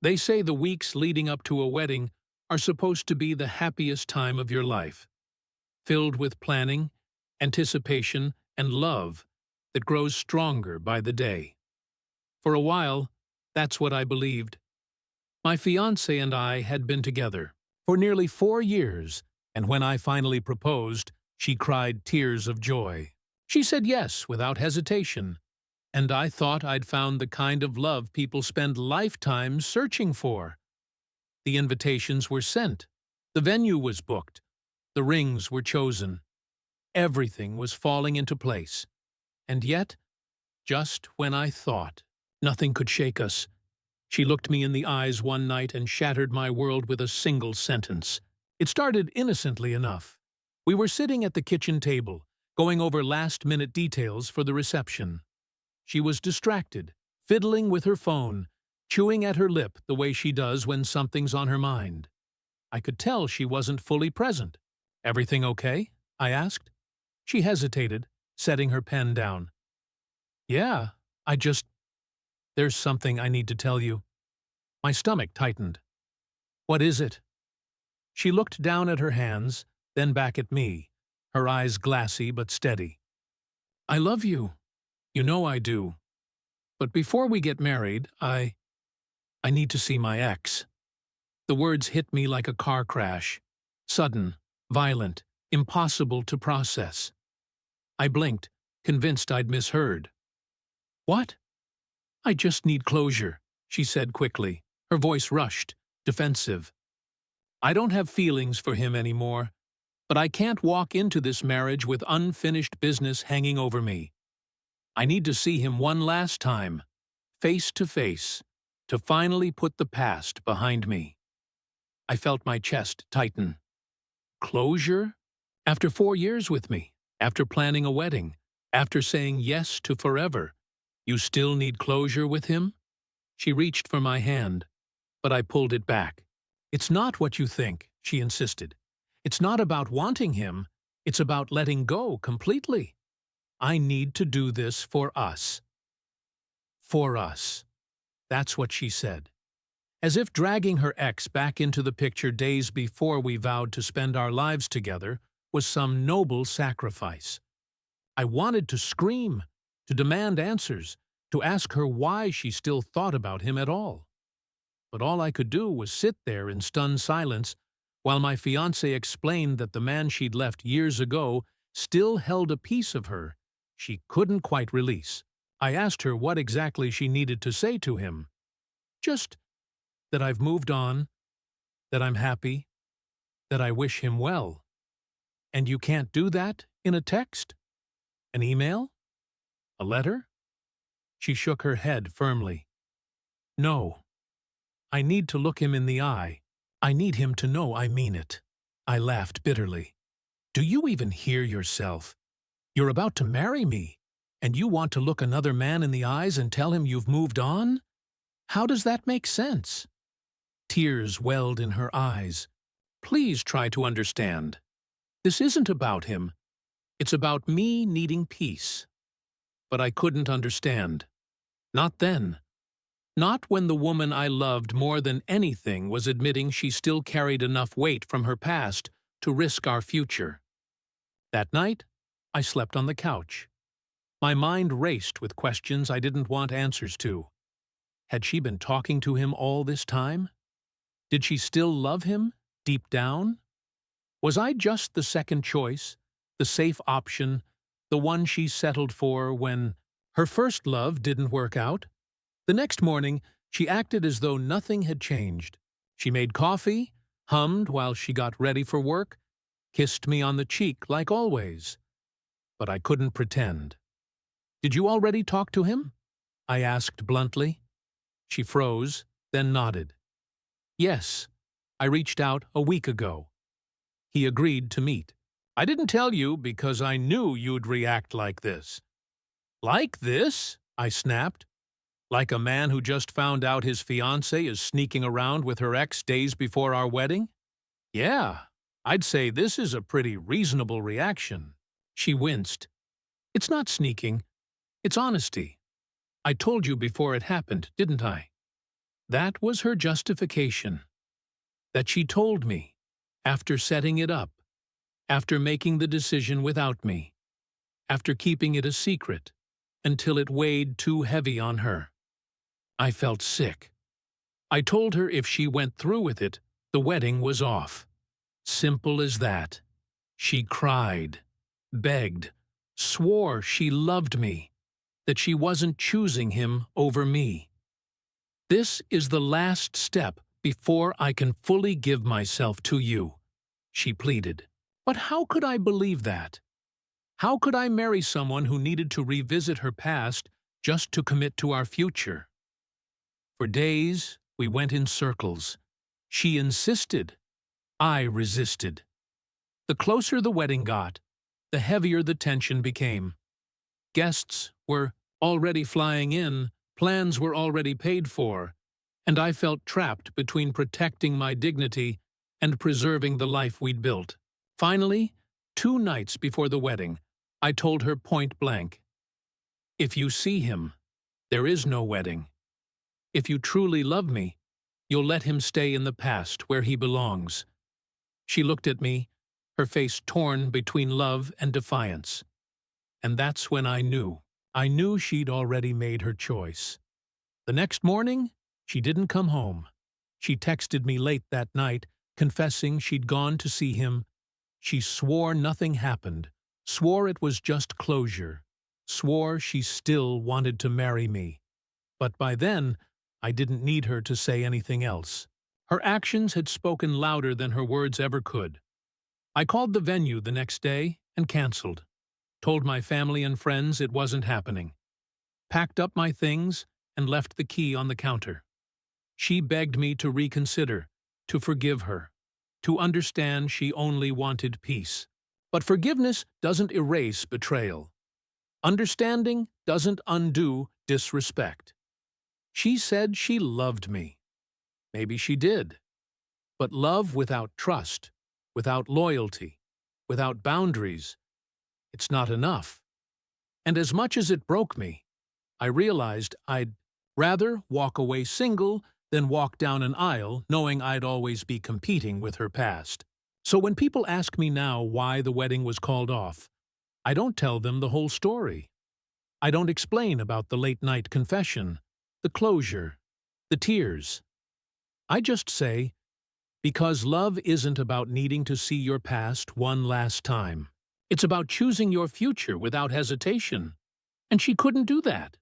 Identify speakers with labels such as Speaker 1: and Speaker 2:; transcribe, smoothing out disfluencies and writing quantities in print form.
Speaker 1: They say the weeks leading up to a wedding are supposed to be the happiest time of your life, filled with planning, anticipation, and love that grows stronger by the day. For a while, that's what I believed. My fiancée and I had been together for nearly 4 years, and when I finally proposed, she cried tears of joy. She said yes without hesitation, and I thought I'd found the kind of love people spend lifetimes searching for. The invitations were sent, the venue was booked, the rings were chosen. Everything was falling into place. And yet, just when I thought nothing could shake us, she looked me in the eyes one night and shattered my world with a single sentence. It started innocently enough. We were sitting at the kitchen table, going over last-minute details for the reception. She was distracted, fiddling with her phone, chewing at her lip the way she does when something's on her mind. I could tell she wasn't fully present. "Everything okay?" I asked. She hesitated, setting her pen down. "Yeah, there's something I need to tell you." My stomach tightened. "What is it?" She looked down at her hands, then back at me, her eyes glassy but steady. "I love you. You know I do. But before we get married, I need to see my ex." The words hit me like a car crash. Sudden, violent, impossible to process. I blinked, convinced I'd misheard. "What?" "I just need closure," she said quickly, her voice rushed, defensive. "I don't have feelings for him anymore, but I can't walk into this marriage with unfinished business hanging over me. I need to see him one last time, face to face, to finally put the past behind me." I felt my chest tighten. Closure? After 4 years with me, after planning a wedding, after saying yes to forever, you still need closure with him? She reached for my hand, but I pulled it back. "It's not what you think," she insisted. "It's not about wanting him, it's about letting go completely. I need to do this for us." For us. That's what she said. As if dragging her ex back into the picture days before we vowed to spend our lives together was some noble sacrifice. I wanted to scream, to demand answers, to ask her why she still thought about him at all. But all I could do was sit there in stunned silence while my fiancé explained that the man she'd left years ago still held a piece of her she couldn't quite release. I asked her what exactly she needed to say to him. Just that I've moved on, that I'm happy, that I wish him well. "And you can't do that in a text? An email? A letter?" She shook her head firmly. "No. I need to look him in the eye. I need him to know I mean it." I laughed bitterly. "Do you even hear yourself? You're about to marry me, and you want to look another man in the eyes and tell him you've moved on? How does that make sense?" Tears welled in her eyes. "Please try to understand. This isn't about him. It's about me needing peace." But I couldn't understand. Not then. Not when the woman I loved more than anything was admitting she still carried enough weight from her past to risk our future. That night, I slept on the couch. My mind raced with questions I didn't want answers to. Had she been talking to him all this time? Did she still love him, deep down? Was I just the second choice, the safe option, the one she settled for when her first love didn't work out? The next morning, she acted as though nothing had changed. She made coffee, hummed while she got ready for work, kissed me on the cheek like always. But I couldn't pretend. "Did you already talk to him?" I asked bluntly. She froze, then nodded. "Yes, I reached out a week ago. He agreed to meet. I didn't tell you because I knew you'd react like this." "Like this?" I snapped. "Like a man who just found out his fiancée is sneaking around with her ex days before our wedding? Yeah, I'd say this is a pretty reasonable reaction." She winced. "It's not sneaking. It's honesty. I told you before it happened, didn't I?" That was her justification. That she told me, after setting it up, after making the decision without me, after keeping it a secret, until it weighed too heavy on her. I felt sick. I told her if she went through with it, the wedding was off. Simple as that. She cried, begged, swore she loved me, that she wasn't choosing him over me. This is the last step before I can fully give myself to you, she pleaded. But how could I believe that? How could I marry someone who needed to revisit her past just to commit to our future? For days, we went in circles. She insisted. I resisted. The closer the wedding got, the heavier the tension became. Guests were already flying in, plans were already paid for, and I felt trapped between protecting my dignity and preserving the life we'd built. Finally, 2 nights before the wedding, I told her point blank, "If you see him, there is no wedding. If you truly love me, you'll let him stay in the past where he belongs." She looked at me, her face torn between love and defiance. And that's when I knew. I knew she'd already made her choice. The next morning, she didn't come home. She texted me late that night, confessing she'd gone to see him. She swore nothing happened, swore it was just closure, swore she still wanted to marry me. But by then, I didn't need her to say anything else. Her actions had spoken louder than her words ever could. I called the venue the next day and canceled. Told my family and friends it wasn't happening. Packed up my things and left the key on the counter. She begged me to reconsider, to forgive her, to understand she only wanted peace. But forgiveness doesn't erase betrayal. Understanding doesn't undo disrespect. She said she loved me. Maybe she did. But love without trust, without loyalty, without boundaries, it's not enough. And as much as it broke me, I realized I'd rather walk away single than walk down an aisle knowing I'd always be competing with her past. So when people ask me now why the wedding was called off, I don't tell them the whole story. I don't explain about the late-night confession, the closure, the tears. I just say, because love isn't about needing to see your past one last time. It's about choosing your future without hesitation. And she couldn't do that.